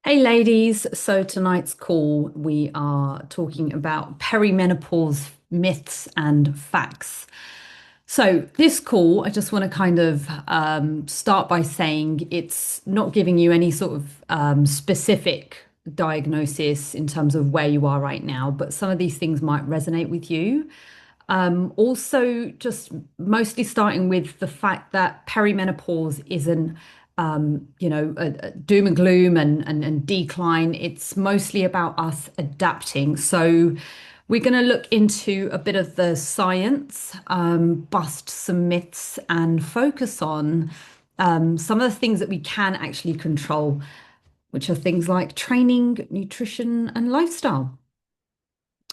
Hey ladies, so tonight's call we are talking about perimenopause myths and facts. So this call, I just want to kind of start by saying it's not giving you any sort of specific diagnosis in terms of where you are right now, but some of these things might resonate with you. Also, just mostly starting with the fact that perimenopause isn't, a doom and gloom and decline. It's mostly about us adapting. So, we're going to look into a bit of the science, bust some myths, and focus on some of the things that we can actually control, which are things like training, nutrition, and lifestyle.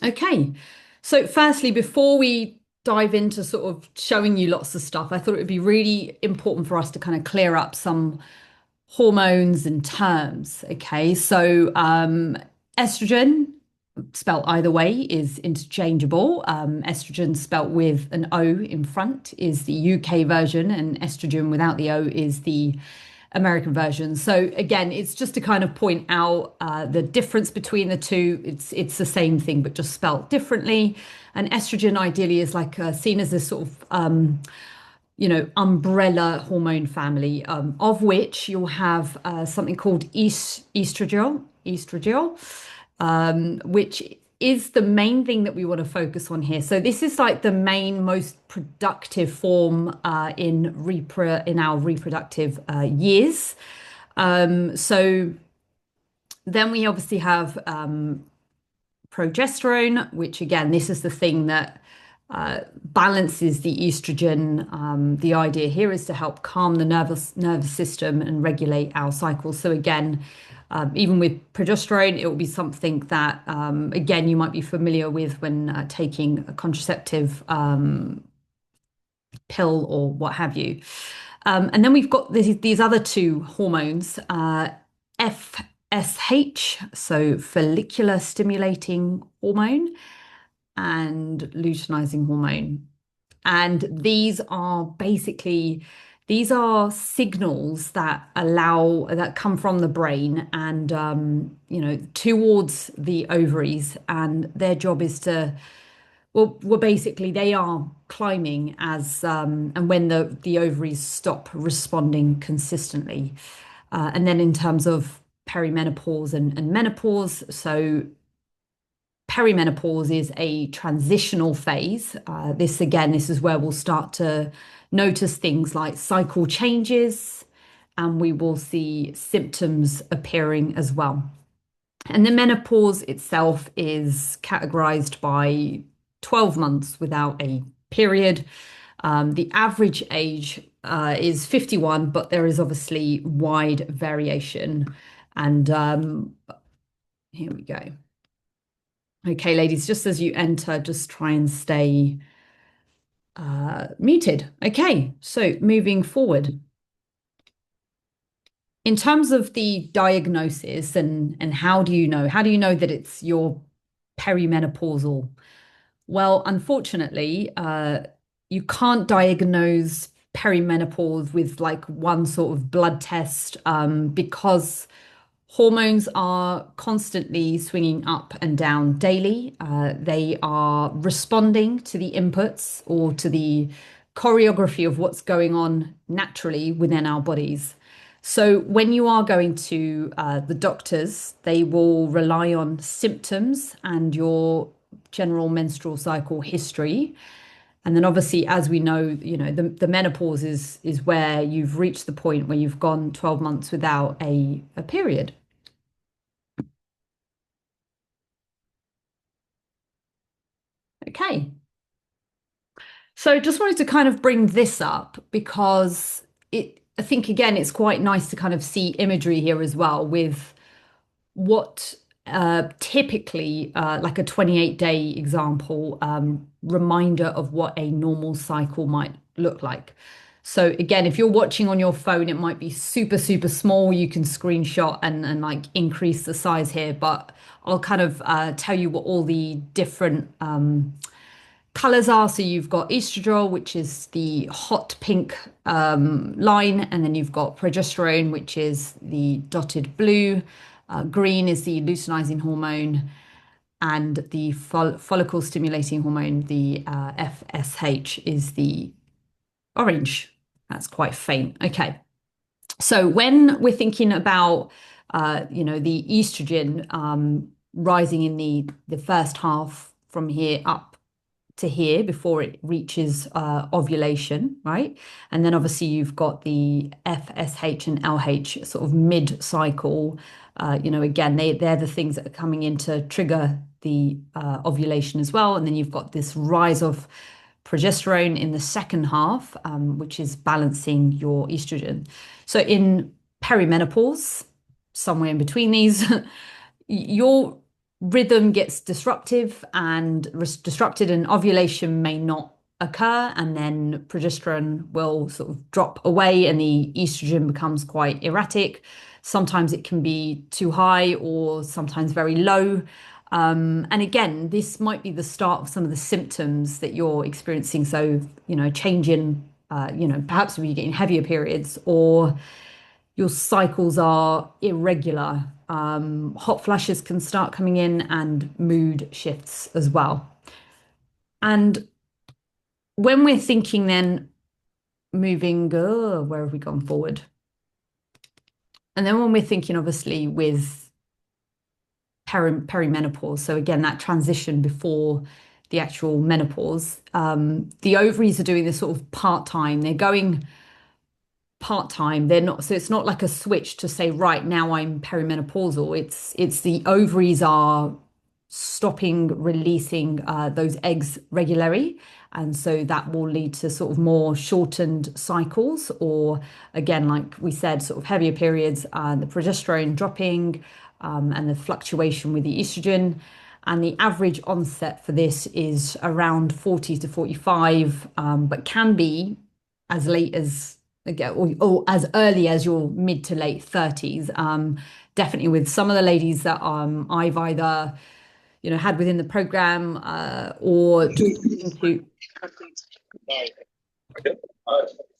Okay. So, firstly, before we dive into sort of showing you lots of stuff, I thought it would be really important for us to kind of clear up some hormones and terms. Okay. So, estrogen, spelt either way, is interchangeable. Estrogen, spelt with an O in front, is the UK version, and estrogen without the O is the American version. So again, it's just to kind of point out the difference between the two. It's the same thing, but just spelt differently. And estrogen ideally is like seen as this sort of umbrella hormone family, of which you'll have something called estradiol, which is the main thing that we want to focus on here. So this is like the main, most productive form in our reproductive years. So then we obviously have progesterone, which again, this is the thing that balances the estrogen. The idea here is to help calm the nervous system and regulate our cycles. So again, even with progesterone, it will be something that again you might be familiar with when taking a contraceptive pill or what have you. And then we've got these other two hormones, FSH, so follicular stimulating hormone, and luteinizing hormone. And these are signals that come from the brain and towards the ovaries, and their job is to well basically they are climbing as and when the ovaries stop responding consistently. And then in terms of perimenopause and menopause, so perimenopause is a transitional phase. This is where we'll start to notice things like cycle changes, and we will see symptoms appearing as well. And the menopause itself is categorized by 12 months without a period. The average age is 51, but there is obviously wide variation. And here we go. Okay, ladies, just as you enter, just try and stay muted. Okay, so moving forward. In terms of the diagnosis and how do you know? How do you know that it's your perimenopausal? Well, unfortunately, you can't diagnose perimenopause with like one sort of blood test because hormones are constantly swinging up and down daily. They are responding to the inputs or to the choreography of what's going on naturally within our bodies. So, when you are going to the doctors, they will rely on symptoms and your general menstrual cycle history. And then obviously, as we know, the menopause is where you've reached the point where you've gone 12 months without a period. Okay. So just wanted to kind of bring this up because I think again, it's quite nice to kind of see imagery here as well with what typically, like a 28-day example, reminder of what a normal cycle might look like. So again, if you're watching on your phone, it might be super, super small. You can screenshot and like increase the size here, but I'll kind of tell you what all the different colors are. So you've got estradiol, which is the hot pink line, and then you've got progesterone, which is the dotted blue. Green is the luteinizing hormone, and the follicle stimulating hormone, the FSH, is the orange. That's quite faint. Okay. So when we're thinking about, the estrogen rising in the first half from here up to here before it reaches ovulation, right? And then obviously you've got the FSH and LH sort of mid-cycle. Again, they're the things that are coming in to trigger the ovulation as well. And then you've got this rise of progesterone in the second half, which is balancing your estrogen. So in perimenopause, somewhere in between these, your rhythm gets disrupted, and ovulation may not occur, and then progesterone will sort of drop away and the estrogen becomes quite erratic. Sometimes it can be too high or sometimes very low. And again, this might be the start of some of the symptoms that you're experiencing. So, change in, perhaps when you're getting heavier periods, or your cycles are irregular. Hot flashes can start coming in, and mood shifts as well. And when we're thinking then moving, where have we gone forward? And then when we're thinking, obviously, with perimenopause, so again, that transition before the actual menopause, the ovaries are doing this sort of part-time. They're going part-time. They're not, so it's not like a switch to say, right now I'm perimenopausal. It's the ovaries are stopping releasing those eggs regularly, and so that will lead to sort of more shortened cycles, or again, like we said, sort of heavier periods, the progesterone dropping, and the fluctuation with the estrogen. And the average onset for this is around 40 to 45, but can be as late as, again, or as early as your mid to late 30s. Definitely with some of the ladies that I've either had within the program, or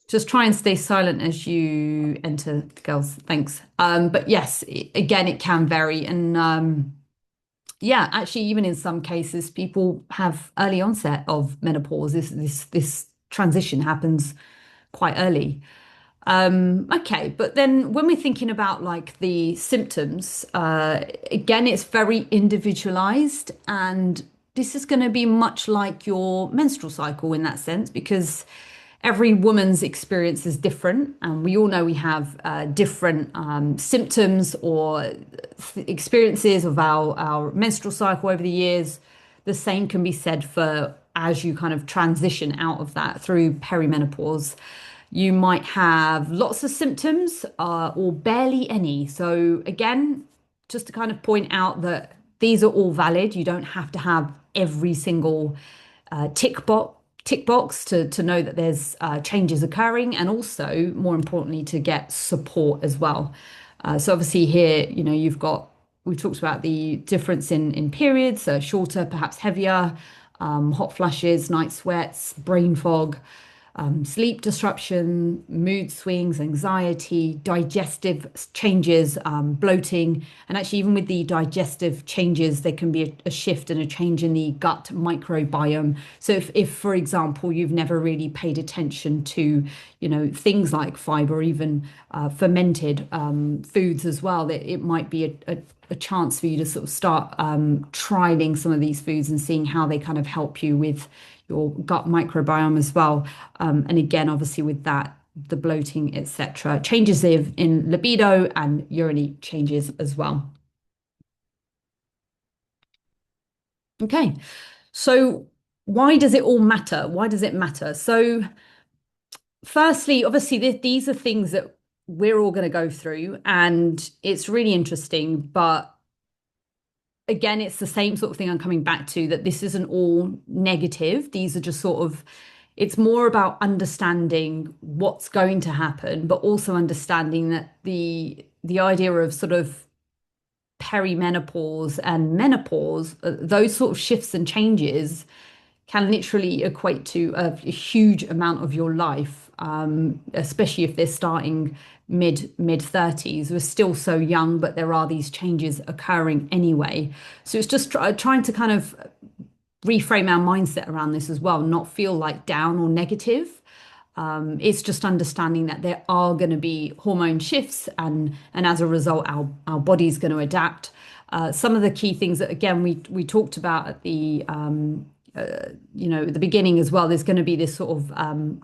just try and stay silent as you enter, girls. Thanks. But yes, again, it can vary, and yeah, actually, even in some cases, people have early onset of menopause. This transition happens quite early. Okay, but then when we're thinking about like the symptoms, again, it's very individualized, and this is going to be much like your menstrual cycle in that sense, because every woman's experience is different, and we all know we have different symptoms or experiences of our menstrual cycle over the years. The same can be said for as you kind of transition out of that through perimenopause. You might have lots of symptoms, or barely any. So again, just to kind of point out that these are all valid. You don't have to have every single tick box to know that there's changes occurring, and also more importantly to get support as well. So obviously here, we've talked about the difference in periods, so shorter, perhaps heavier, hot flashes, night sweats, brain fog, sleep disruption, mood swings, anxiety, digestive changes, bloating. And actually, even with the digestive changes, there can be a shift and a change in the gut microbiome. So if, for example, you've never really paid attention to, things like fiber, or even fermented foods as well, that it might be a chance for you to sort of start trialing some of these foods and seeing how they kind of help you with your gut microbiome as well. And again, obviously with that, the bloating, etc. Changes in libido and urinary changes as well. Okay, so why does it all matter? Why does it matter? So firstly, obviously, these are things that we're all going to go through, and it's really interesting, but again, it's the same sort of thing I'm coming back to, that this isn't all negative. These are just sort of, it's more about understanding what's going to happen, but also understanding that the idea of sort of perimenopause and menopause, those sort of shifts and changes can literally equate to a huge amount of your life. especially if they're starting mid 30s. We're still so young, but there are these changes occurring anyway. So it's just trying to kind of reframe our mindset around this as well, not feel like down or negative. It's just understanding that there are going to be hormone shifts, and as a result, our body's going to adapt. Some of the key things that again we talked about at the at the beginning as well. There's going to be this sort of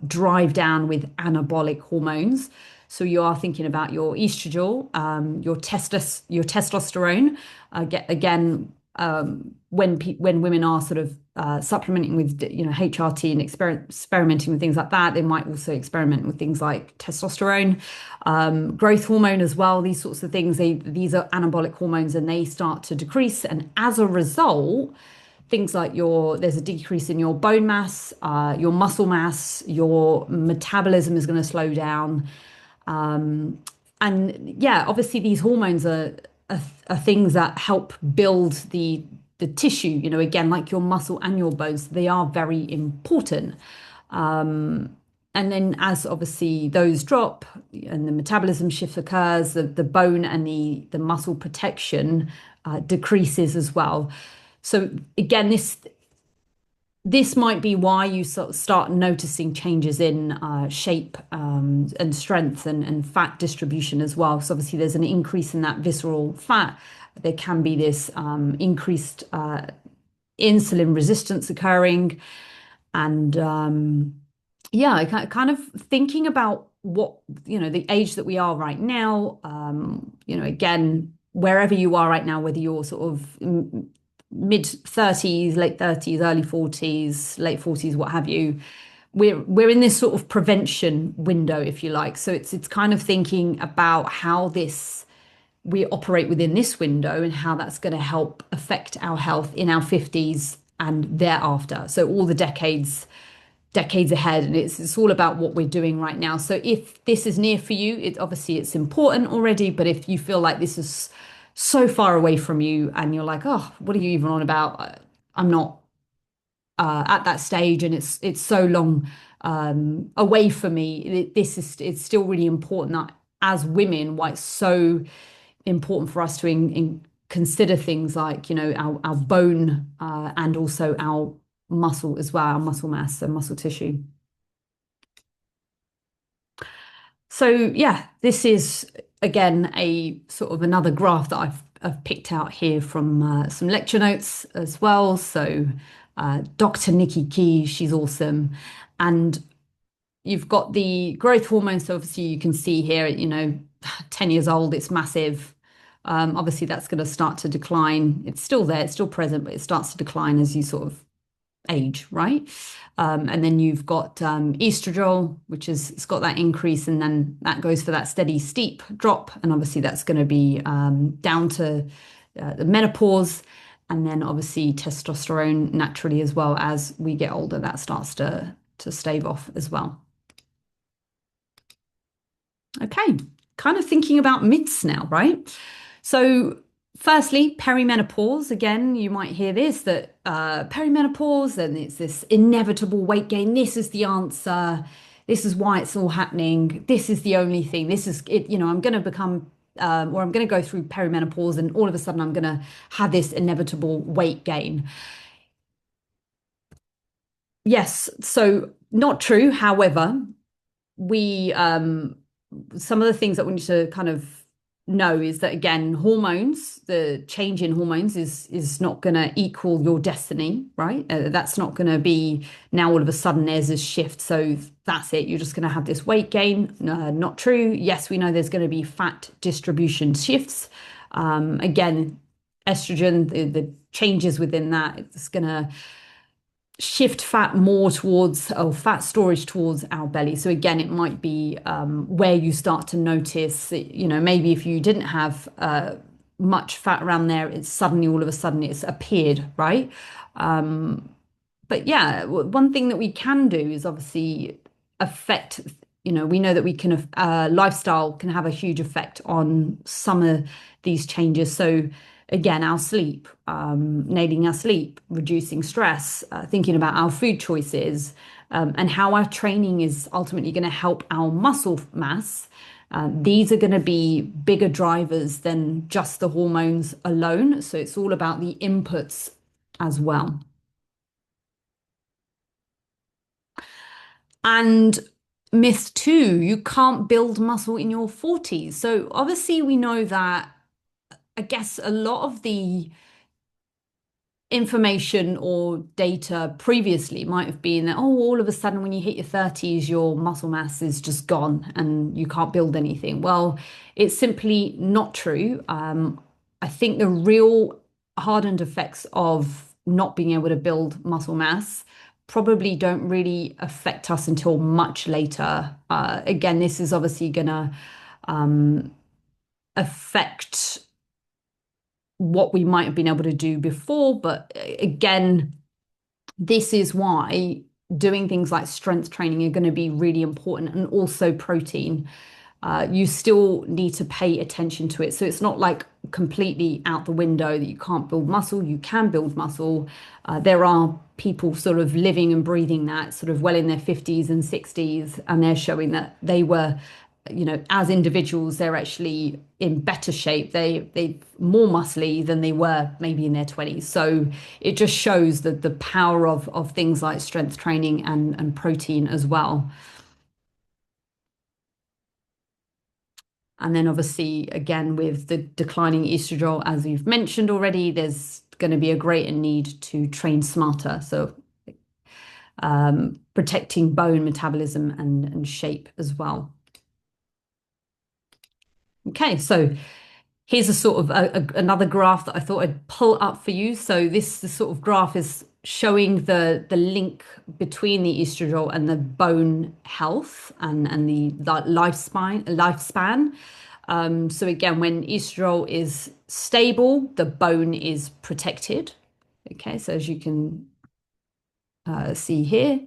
drive down with anabolic hormones. So you are thinking about your estrogen, your testosterone. Again, when women are sort of supplementing with HRT and experimenting with things like that, they might also experiment with things like testosterone, growth hormone as well. These sorts of things. These are anabolic hormones, and they start to decrease, and as a result, things like there's a decrease in your bone mass, your muscle mass, your metabolism is going to slow down. And yeah, obviously these hormones are things that help build the tissue, again, like your muscle and your bones. They are very important. And then as obviously those drop and the metabolism shift occurs, the bone and the muscle protection decreases as well. So again, this might be why you sort of start noticing changes in shape and strength and fat distribution as well. So obviously there's an increase in that visceral fat. There can be this increased insulin resistance occurring. And yeah, kind of thinking about what, the age that we are right now, again, wherever you are right now, whether you're sort of mid 30s, late 30s, early 40s, late 40s, what have you, we're in this sort of prevention window, if you like. So it's kind of thinking about how we operate within this window and how that's going to help affect our health in our 50s and thereafter. So all the decades ahead, and it's all about what we're doing right now. So if this is near for you, it's important already, but if you feel like this is so far away from you and you're like, oh, what are you even on about? I'm not at that stage, and it's so long away from me. It's still really important that as women, why it's so important for us to consider things like, our bone and also our muscle as well, our muscle mass and muscle tissue. So yeah, this is again a sort of another graph that I've picked out here from some lecture notes as well. So Dr. Nikki Key, she's awesome. And you've got the growth hormone. So obviously you can see here, 10 years old, it's massive. Obviously that's going to start to decline. It's still there, it's still present, but it starts to decline as you sort of age, right? And then you've got estradiol, it's got that increase, and then that goes for that steady steep drop. And obviously that's going to be down to the menopause. And then obviously testosterone naturally as well. As we get older, that starts to stave off as well. Okay, kind of thinking about myths now, right? So firstly, perimenopause. Again, you might hear this, that perimenopause, and it's this inevitable weight gain. This is the answer. This is why it's all happening. This is the only thing. This is it. I'm going to become, or I'm going to go through perimenopause, and all of a sudden I'm going to have this inevitable weight gain. Yes, so not true. However, we some of the things that we need to kind of know is that, again, hormones, the change in hormones is not going to equal your destiny, right? That's not going to be now all of a sudden there's this shift, so that's it, you're just going to have this weight gain. Not true. Yes, we know there's going to be fat distribution shifts. Again, estrogen, the changes within that, it's going to shift fat more towards, or fat storage towards our belly. So again, it might be where you start to notice, maybe if you didn't have much fat around there, it's suddenly all of a sudden it's appeared, right? But yeah, one thing that we can do is obviously affect, we know that we can, lifestyle can have a huge effect on some of these changes. So again, our sleep, nailing our sleep, reducing stress, thinking about our food choices, and how our training is ultimately going to help our muscle mass. These are going to be bigger drivers than just the hormones alone. So it's all about the inputs as well. And myth two, you can't build muscle in your 40s. So obviously, we know that, I guess, a lot of the information or data previously might have been that, oh, all of a sudden when you hit your 30s, your muscle mass is just gone and you can't build anything. Well, it's simply not true. I think the real hardened effects of not being able to build muscle mass probably don't really affect us until much later. Again, this is obviously going to affect what we might have been able to do before, but again, this is why doing things like strength training are going to be really important, and also protein. You still need to pay attention to it. So it's not like completely out the window that you can't build muscle. You can build muscle. There are people sort of living and breathing that sort of well in their 50s and 60s, and they're showing that they were, as individuals, they're actually in better shape. They more muscly than they were maybe in their 20s. So it just shows the power of things like strength training and protein as well. And then obviously, again, with the declining estradiol, as we've mentioned already, there's going to be a greater need to train smarter. So protecting bone metabolism and shape as well. Okay, so here's a sort of another graph that I thought I'd pull up for you. So this sort of graph is showing the link between the estradiol and the bone health and the lifespan. So again, when estradiol is stable, the bone is protected. Okay, so as you can see here,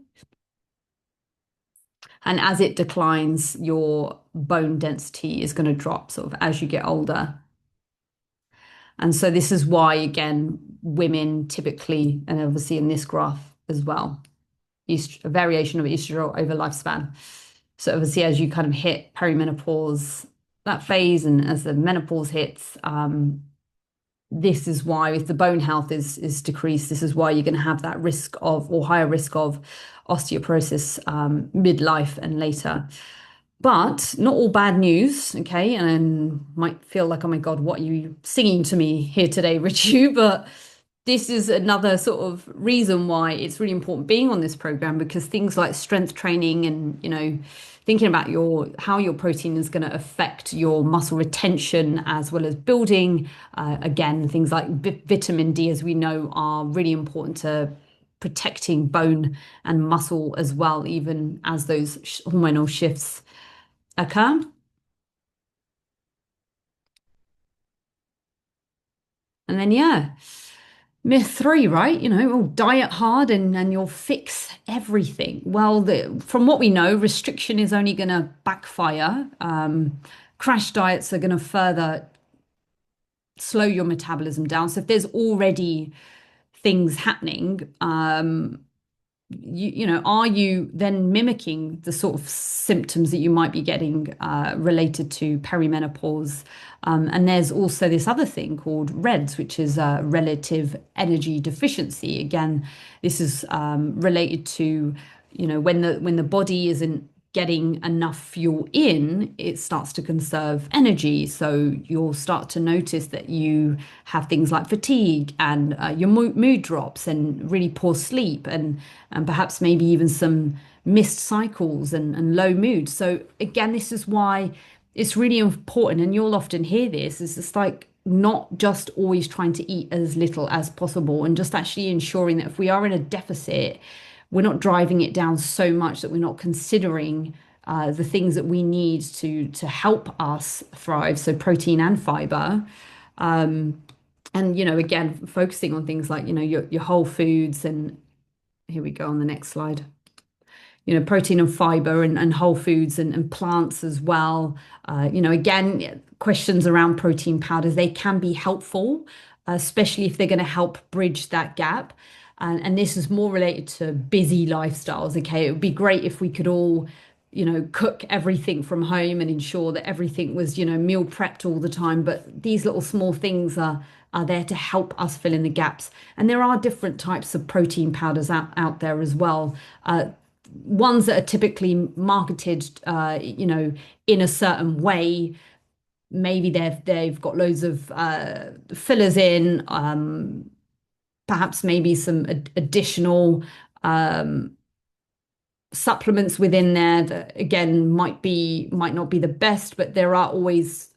and as it declines, your bone density is going to drop sort of as you get older. And so this is why, again, women typically, and obviously in this graph as well, a variation of estradiol over lifespan. So obviously, as you kind of hit perimenopause, that phase, and as the menopause hits, this is why, if the bone health is decreased, this is why you're going to have that risk of, or higher risk of, osteoporosis midlife and later. But not all bad news, okay? And might feel like, oh my God, what are you singing to me here today, Richu? But this is another sort of reason why it's really important being on this program, because things like strength training and, thinking about how your protein is going to affect your muscle retention as well as building. Again, things like vitamin D, as we know, are really important to protecting bone and muscle as well, even as those hormonal shifts occur. And then, yeah, myth three, right? Diet hard and you'll fix everything. Well, from what we know, restriction is only going to backfire. Crash diets are going to further slow your metabolism down. So if there's already things happening, are you then mimicking the sort of symptoms that you might be getting related to perimenopause? And there's also this other thing called REDS, which is relative energy deficiency. Again, this is related to, when the body isn't getting enough fuel in, it starts to conserve energy. So you'll start to notice that you have things like fatigue and your mood drops and really poor sleep and perhaps maybe even some missed cycles and low mood. So again, this is why it's really important, and you'll often hear this, is it's like not just always trying to eat as little as possible, and just actually ensuring that if we are in a deficit, we're not driving it down so much that we're not considering the things that we need to help us thrive. So protein and fiber. And again, focusing on things like your whole foods, and here we go on the next slide. Protein and fiber and whole foods and plants as well. Again, questions around protein powders, they can be helpful, especially if they're going to help bridge that gap. And this is more related to busy lifestyles. Okay, it would be great if we could all, cook everything from home and ensure that everything was, meal prepped all the time. But these little small things are there to help us fill in the gaps. And there are different types of protein powders out there as well. Ones that are typically marketed, in a certain way. Maybe they've got loads of fillers in, perhaps maybe some additional um, supplements within there that again might not be the best, but there are always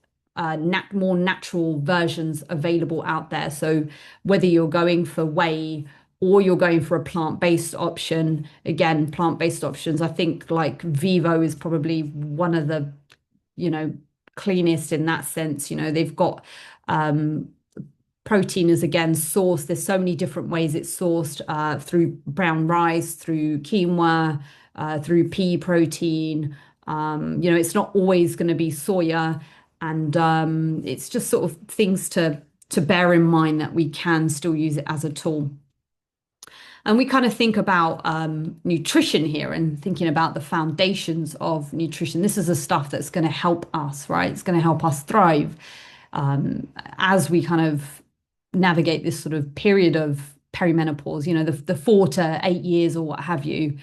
more natural versions available out there. So whether you're going for whey or you're going for a plant-based option, again, plant-based options, I think like Vivo is probably one of the, you know, cleanest in that sense. They've got um, protein is again sourced. There's so many different ways it's sourced through brown rice, through quinoa, through pea protein. It's not always going to be soya, and it's just sort of things to bear in mind that we can still use it as a tool. And we kind of think about nutrition here and thinking about the foundations of nutrition. This is the stuff that's going to help us, right? It's going to help us thrive as we kind of navigate this sort of period of perimenopause, the 4 to 8 years or what have you.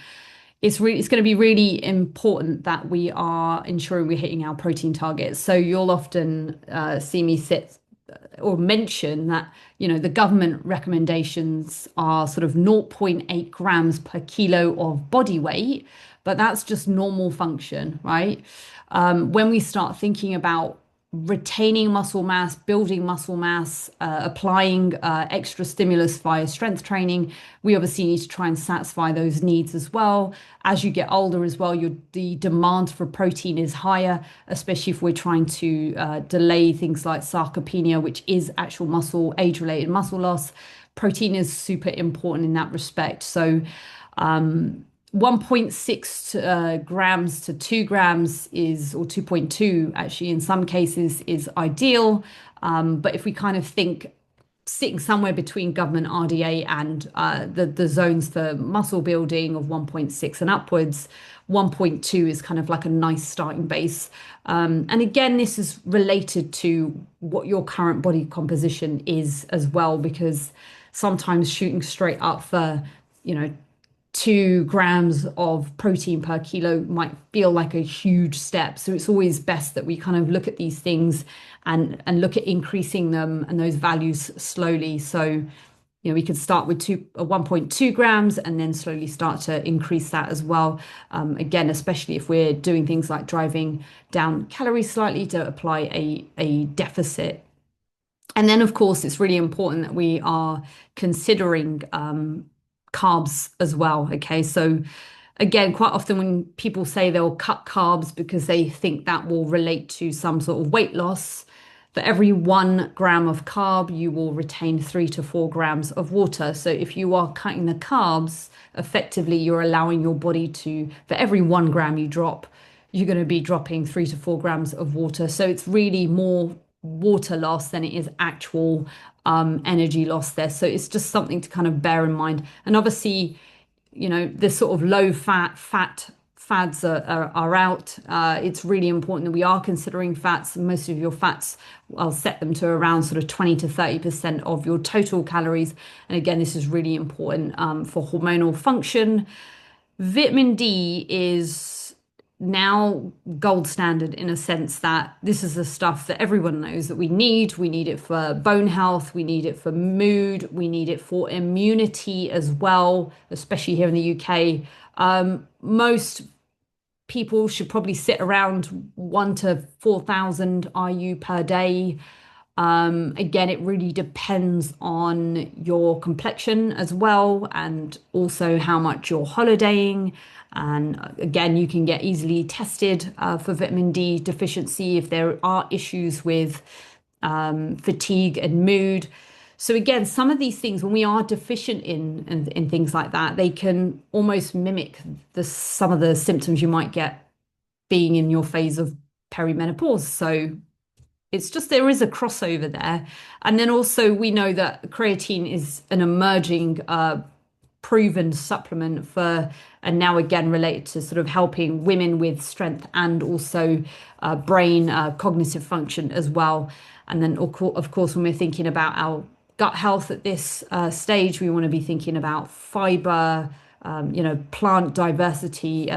It's going to be really important that we are ensuring we're hitting our protein targets. So you'll often see me sit or mention that, the government recommendations are sort of zero point 0.8 grams per kilo of body weight, but that's just normal function, right? When we start thinking about retaining muscle mass, building muscle mass, applying extra stimulus via strength training, we obviously need to try and satisfy those needs as well. As you get older as well, the demand for protein is higher, especially if we're trying to delay things like sarcopenia, which is actual age-related muscle loss. Protein is super important in that respect. So 1.6 grams to 2 grams or 2.2 actually in some cases is ideal. But if we kind of think sitting somewhere between government RDA and the zones for muscle building of 1.6 and upwards, 1.2 is kind of like a nice starting base. And again, this is related to what your current body composition is as well, because sometimes shooting straight up for, 2 grams of protein per kilo might feel like a huge step. So it's always best that we kind of look at these things and look at increasing them and those values slowly. So, we could start with 1.2 grams and then slowly start to increase that as well. Again, especially if we're doing things like driving down calories slightly to apply a deficit. And then, of course, it's really important that we are considering carbs as well. Okay, so again, quite often when people say they'll cut carbs because they think that will relate to some sort of weight loss, for every 1 gram of carb, you will retain 3 to 4 grams of water. So if you are cutting the carbs, effectively you're allowing your body to, for every 1 gram you drop, you're going to be dropping 3 to 4 grams of water. So it's really more water loss than it is actual energy loss there. So it's just something to kind of bear in mind. And obviously, the sort of low fat fads are out. It's really important that we are considering fats. Most of your fats, I'll set them to around sort of 20 to 30% of your total calories. And again, this is really important for hormonal function. Vitamin D is now gold standard in a sense that this is the stuff that everyone knows that we need. We need it for bone health, we need it for mood, we need it for immunity as well, especially here in the UK. Most people should probably sit around 1 to 4,000 IU per day. Again, it really depends on your complexion as well, and also how much you're holidaying. And again, you can get easily tested for vitamin D deficiency if there are issues with fatigue and mood. So again, some of these things, when we are deficient in things like that, they can almost mimic some of the symptoms you might get being in your phase of perimenopause. So it's just there is a crossover there. And then also we know that creatine is an emerging proven supplement for, and now again related to sort of helping women with strength and also brain cognitive function as well. And then, of course, when we're thinking about our gut health at this stage, we want to be thinking about fiber, plant diversity,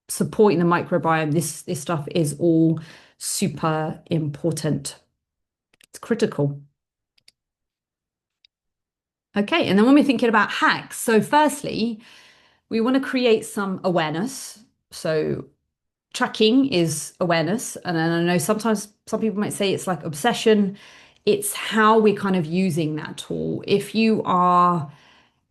supporting the microbiome. This stuff is all super important. It's critical. Okay, and then when we're thinking about hacks, so firstly, we want to create some awareness. So tracking is awareness, and then I know sometimes some people might say it's like obsession. It's how we're kind of using that tool. If you are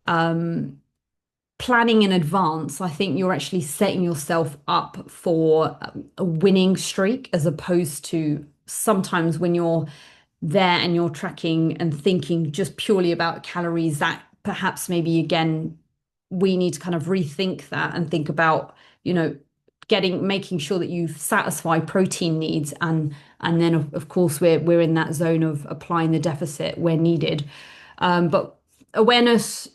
planning in advance, I think you're actually setting yourself up for a winning streak, as opposed to sometimes when you're there and you're tracking and thinking just purely about calories, that perhaps maybe again we need to kind of rethink that and think about, making sure that you satisfy protein needs, and then of course we're in that zone of applying the deficit where needed. But awareness,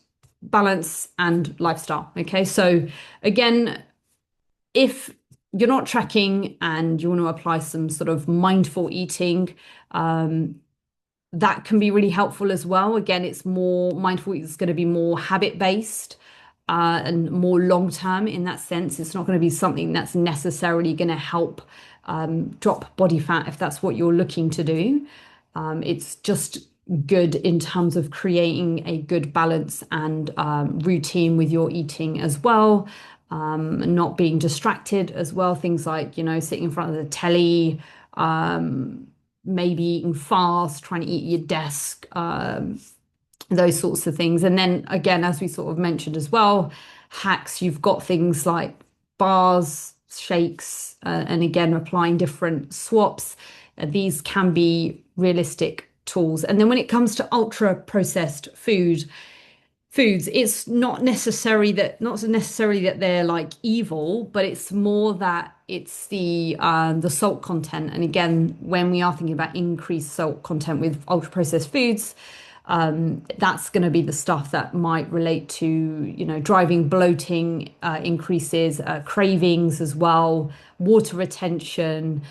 balance, and lifestyle. Okay, so again, if you're not tracking and you want to apply some sort of mindful eating, that can be really helpful as well. Again, it's more mindful, it's going to be more habit based and more long term in that sense. It's not going to be something that's necessarily going to help drop body fat if that's what you're looking to do. It's just good in terms of creating a good balance and routine with your eating as well. Not being distracted as well. Things like, sitting in front of the telly, maybe eating fast, trying to eat at your desk, those sorts of things. And then again, as we sort of mentioned as well, hacks, you've got things like bars, shakes, and again, applying different swaps. These can be realistic tools. And then when it comes to ultra processed foods, it's not necessarily that they're like evil, but it's more that it's the salt content. And again, when we are thinking about increased salt content with ultra processed foods, that's going to be the stuff that might relate to, driving bloating, increases cravings as well, water retention,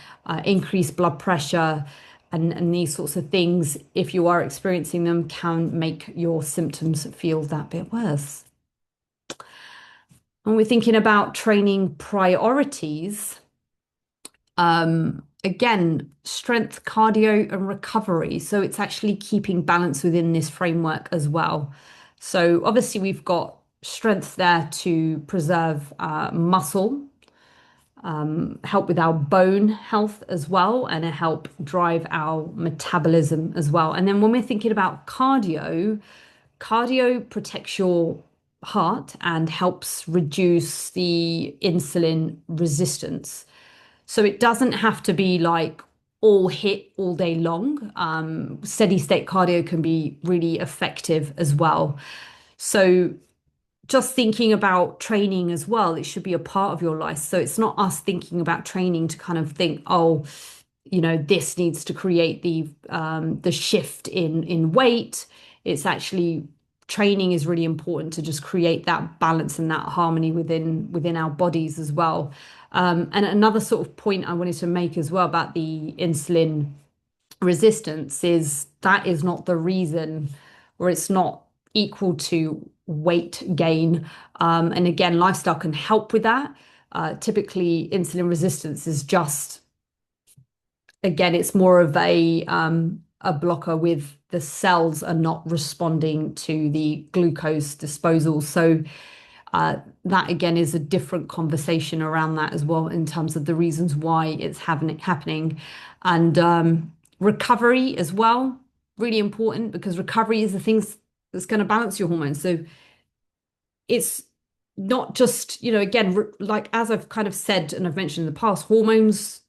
increased blood pressure. And these sorts of things, if you are experiencing them, can make your symptoms feel that bit worse. When we're thinking about training priorities, again, strength, cardio, and recovery. So it's actually keeping balance within this framework as well. So obviously, we've got strength there to preserve muscle, help with our bone health as well, and help drive our metabolism as well. And then when we're thinking about cardio, cardio protects your heart and helps reduce the insulin resistance. So it doesn't have to be like all hit all day long. Steady state cardio can be really effective as well. So just thinking about training as well, it should be a part of your life. So it's not us thinking about training to kind of think, oh, this needs to create the shift in weight. It's actually training is really important to just create that balance and that harmony within our bodies as well. And another sort of point I wanted to make as well about the insulin resistance is that is not the reason, or it's not equal to weight gain. And again, lifestyle can help with that. Typically, insulin resistance is just, again, it's more of a blocker with the cells are not responding to the glucose disposal. So that again is a different conversation around that as well in terms of the reasons why it's happening. And recovery as well, really important, because recovery is the things that's going to balance your hormones. So it's not just, again, like as I've kind of said and I've mentioned in the past, hormones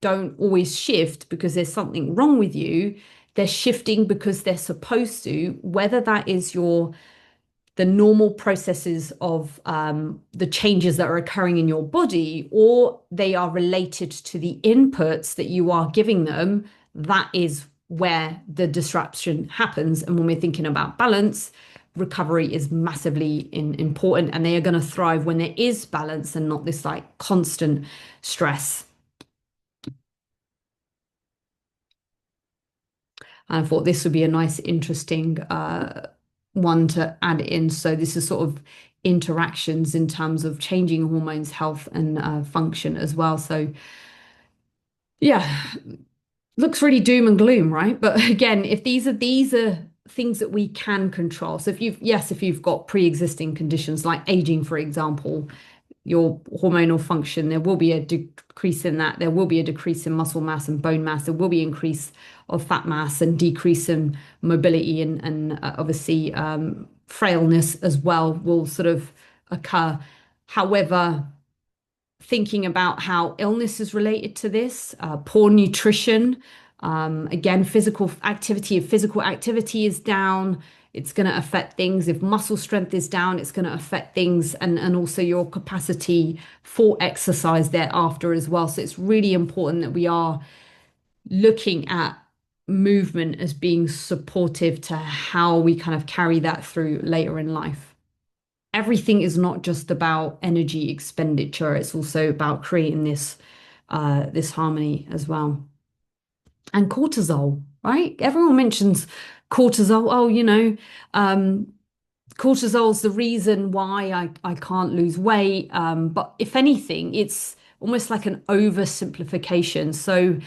don't always shift because there's something wrong with you. They're shifting because they're supposed to, whether that is the normal processes of the changes that are occurring in your body, or they are related to the inputs that you are giving them. That is where the disruption happens. And when we're thinking about balance, recovery is massively important, and they are going to thrive when there is balance and not this like constant stress. And I thought this would be a nice, interesting one to add in. So this is sort of interactions in terms of changing hormones, health, and function as well. So yeah, looks really doom and gloom, right? But again, if these are things that we can control. So if you've got pre-existing conditions like aging, for example, your hormonal function, there will be a decrease in that. There will be a decrease in muscle mass and bone mass. There will be increase of fat mass and decrease in mobility and obviously frailness as well will sort of occur. However, thinking about how illness is related to this, poor nutrition, again, if physical activity is down, it's going to affect things. If muscle strength is down, it's going to affect things and also your capacity for exercise thereafter as well. So it's really important that we are looking at movement as being supportive to how we kind of carry that through later in life. Everything is not just about energy expenditure, it's also about creating this harmony as well. And cortisol, right? Everyone mentions cortisol. Oh, um, cortisol's the reason why I can't lose weight. But if anything, it's almost like an oversimplification. So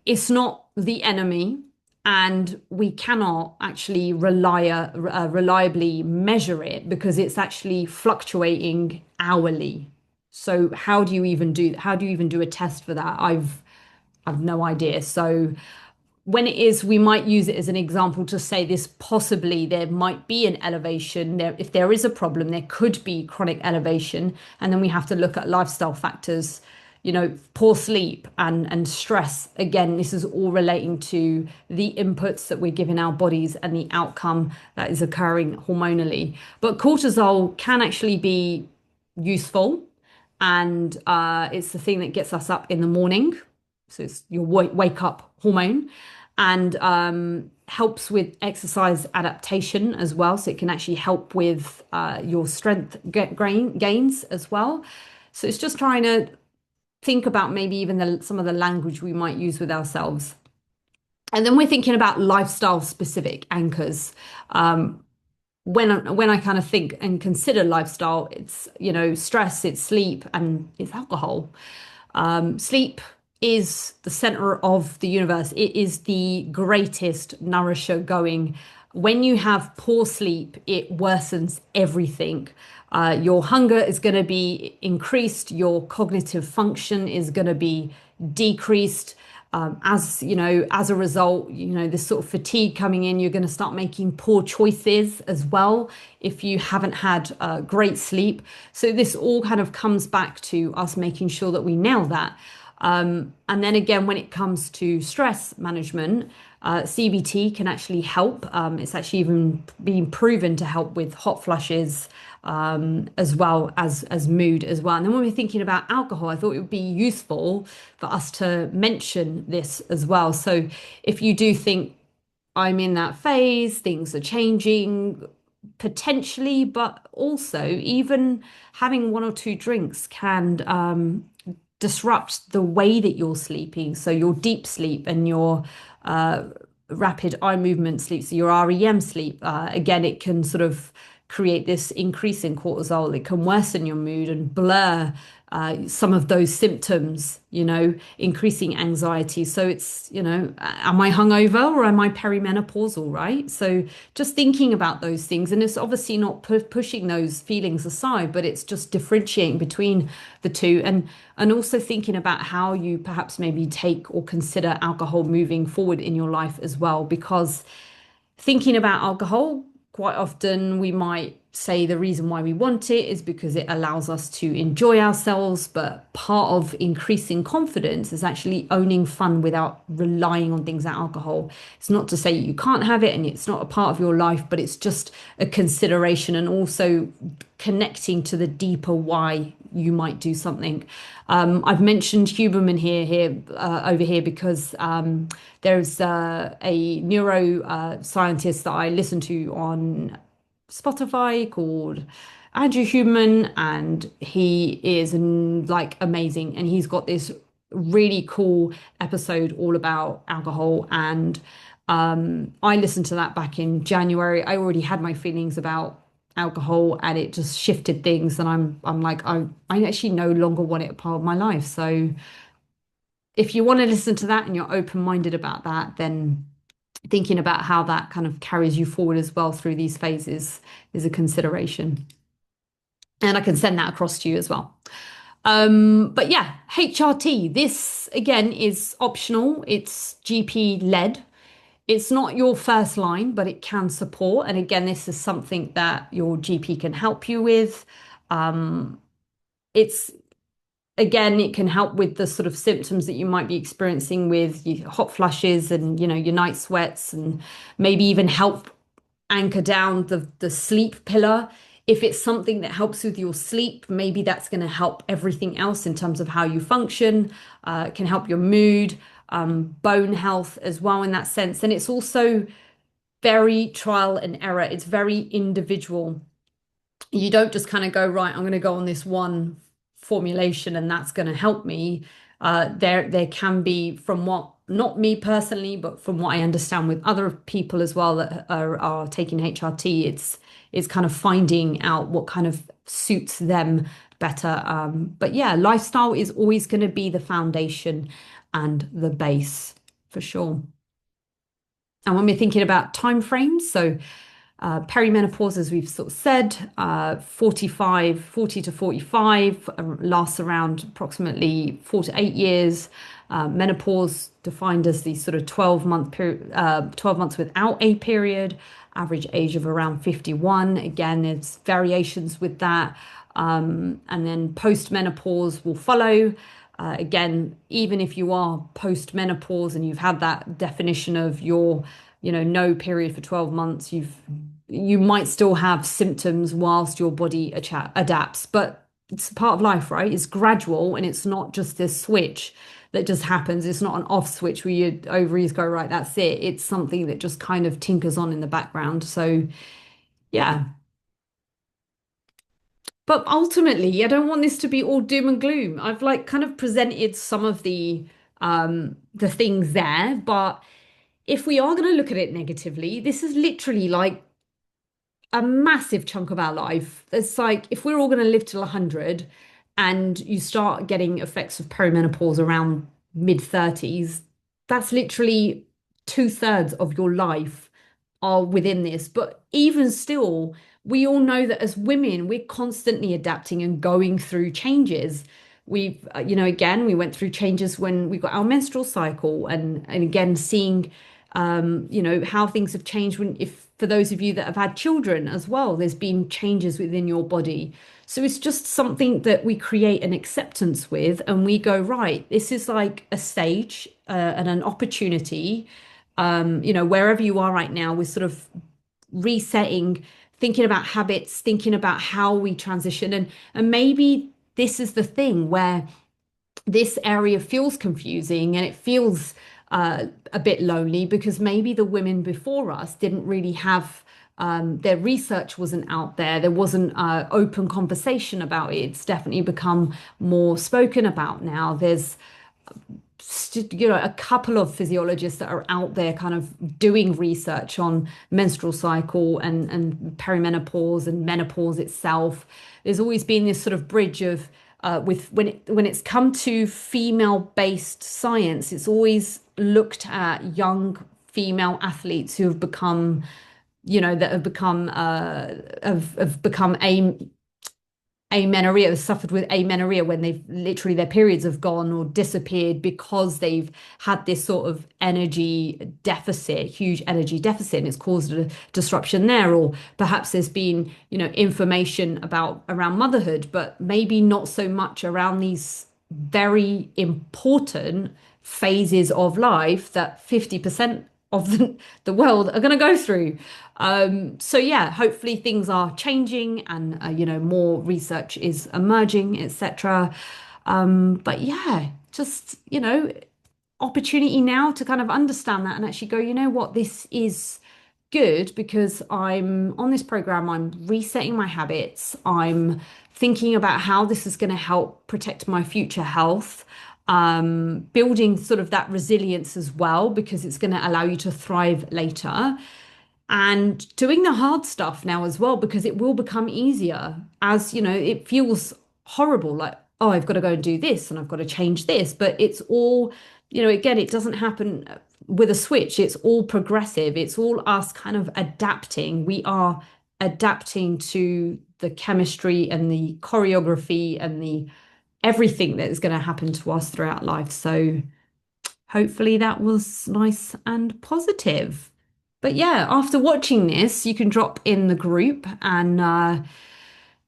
it's not the enemy, and we cannot actually reliably measure it because it's actually fluctuating hourly. So how do you even do a test for that? I've no idea. So when it is, we might use it as an example to say this possibly there might be an elevation there. If there is a problem, there could be chronic elevation. And then we have to look at lifestyle factors, poor sleep and stress. Again, this is all relating to the inputs that we're giving our bodies and the outcome that is occurring hormonally. But cortisol can actually be useful, and it's the thing that gets us up in the morning. So it's your wake up hormone, and helps with exercise adaptation as well. So it can actually help with your strength gains as well. So it's just trying to think about maybe even some of the language we might use with ourselves. And then we're thinking about lifestyle specific anchors. When I kind of think and consider lifestyle, it's, stress, it's sleep, and it's alcohol. Sleep is the center of the universe. It is the greatest nourisher going. When you have poor sleep, it worsens everything. Your hunger is going to be increased. Your cognitive function is going to be decreased. As a result, this sort of fatigue coming in, you're going to start making poor choices as well if you haven't had great sleep. So this all kind of comes back to us making sure that we nail that. And then again, when it comes to stress management, CBT can actually help. It's actually even been proven to help with hot flushes, as well as mood as well. And then when we're thinking about alcohol, I thought it would be useful for us to mention this as well. So if you do think I'm in that phase, things are changing potentially, but also even having one or two drinks can disrupt the way that you're sleeping. So your deep sleep and your rapid eye movement sleep, so your REM sleep, again, it can sort of create this increase in cortisol. It can worsen your mood and blur some of those symptoms, increasing anxiety. So it's, am I hungover or am I perimenopausal, right? So just thinking about those things. And it's obviously not pushing those feelings aside, but it's just differentiating between the two. And also thinking about how you perhaps maybe take or consider alcohol moving forward in your life as well. Because thinking about alcohol, quite often we might say the reason why we want it is because it allows us to enjoy ourselves, but part of increasing confidence is actually owning fun without relying on things like alcohol. It's not to say you can't have it and it's not a part of your life, but it's just a consideration, and also connecting to the deeper why you might do something. I've mentioned Huberman over here because there's a neuro scientist that I listen to on Spotify called Andrew Huberman, and he is like amazing. And he's got this really cool episode all about alcohol. And I listened to that back in January. I already had my feelings about alcohol, and it just shifted things. And I'm like, I actually no longer want it a part of my life. So if you want to listen to that and you're open-minded about that, then thinking about how that kind of carries you forward as well through these phases is a consideration. And I can send that across to you as well. But yeah, HRT, this again is optional. It's GP led. It's not your first line, but it can support. And again, this is something that your GP can help you with. It's again, it can help with the sort of symptoms that you might be experiencing with your hot flushes and your night sweats, and maybe even help anchor down the sleep pillar. If it's something that helps with your sleep, maybe that's going to help everything else in terms of how you function. It can help your mood, bone health as well in that sense. And it's also very trial and error. It's very individual. You don't just kind of go, right, I'm going to go on this one formulation and that's going to help me. There can be, from what, not me personally, but from what I understand with other people as well that are taking HRT, it's kind of finding out what kind of suits them better. But yeah, lifestyle is always going to be the foundation and the base for sure. And when we're thinking about time frames, so perimenopause, as we've sort of said, 40 to 45, lasts around approximately 4 to 8 years. Menopause defined as the sort of 12-month period, 12 months without a period, average age of around 51. Again, there's variations with that. And then post-menopause will follow. Again, even if you are post-menopause and you've had that definition of your, no period for 12 months, you might still have symptoms whilst your body adapts, but it's part of life, right? It's gradual and it's not just this switch that just happens. It's not an off switch where your ovaries go, right, that's it. It's something that just kind of tinkers on in the background. So, yeah. But ultimately, I don't want this to be all doom and gloom. I've like kind of presented some of the things there, but if we are going to look at it negatively, this is literally like a massive chunk of our life. It's like if we're all going to live till 100 and you start getting effects of perimenopause around mid 30s, that's literally 2/3 of your life are within this. But even still, we all know that as women, we're constantly adapting and going through changes. Again, we went through changes when we got our menstrual cycle, and again, seeing, how things have changed when, if for those of you that have had children as well, there's been changes within your body. So it's just something that we create an acceptance with, and we go, right, this is like a stage, and an opportunity. Wherever you are right now, we're sort of resetting, thinking about habits, thinking about how we transition. And maybe this is the thing where this area feels confusing and it feels a bit lonely because maybe the women before us didn't really have, their research wasn't out there. There wasn't open conversation about it. It's definitely become more spoken about now. There's a couple of physiologists that are out there kind of doing research on menstrual cycle and perimenopause and menopause itself. There's always been this sort of bridge of, with when it's come to female-based science, it's always looked at young female athletes who have become, that have become amenorrhea, suffered with amenorrhea when they've literally their periods have gone or disappeared because they've had this sort of energy deficit, huge energy deficit, and it's caused a disruption there. Or perhaps there's been, information about around motherhood, but maybe not so much around these very important phases of life that 50% of the world are going to go through. So yeah, hopefully things are changing and more research is emerging, etc. But yeah, just opportunity now to kind of understand that and actually go, you know what, this is good because I'm on this program, I'm resetting my habits, I'm thinking about how this is going to help protect my future health, building sort of that resilience as well, because it's going to allow you to thrive later. And doing the hard stuff now as well, because it will become easier as, it feels horrible, like, oh, I've got to go and do this and I've got to change this. But it's all, again, it doesn't happen with a switch. It's all progressive. It's all us kind of adapting. We are adapting to the chemistry and the choreography and the everything that is going to happen to us throughout life. So hopefully that was nice and positive. But yeah, after watching this, you can drop in the group and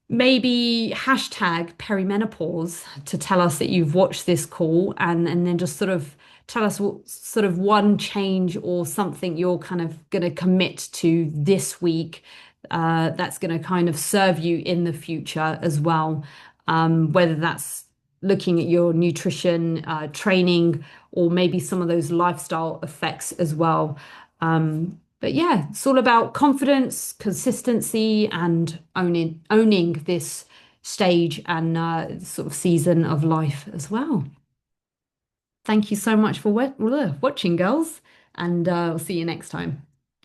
maybe hashtag perimenopause to tell us that you've watched this call and then just sort of tell us what sort of one change or something you're kind of going to commit to this week that's going to kind of serve you in the future as well. Whether that's looking at your nutrition, training, or maybe some of those lifestyle effects as well. But yeah, it's all about confidence, consistency, and owning this stage and sort of season of life as well. Thank you so much for watching, girls, and I'll see you next time.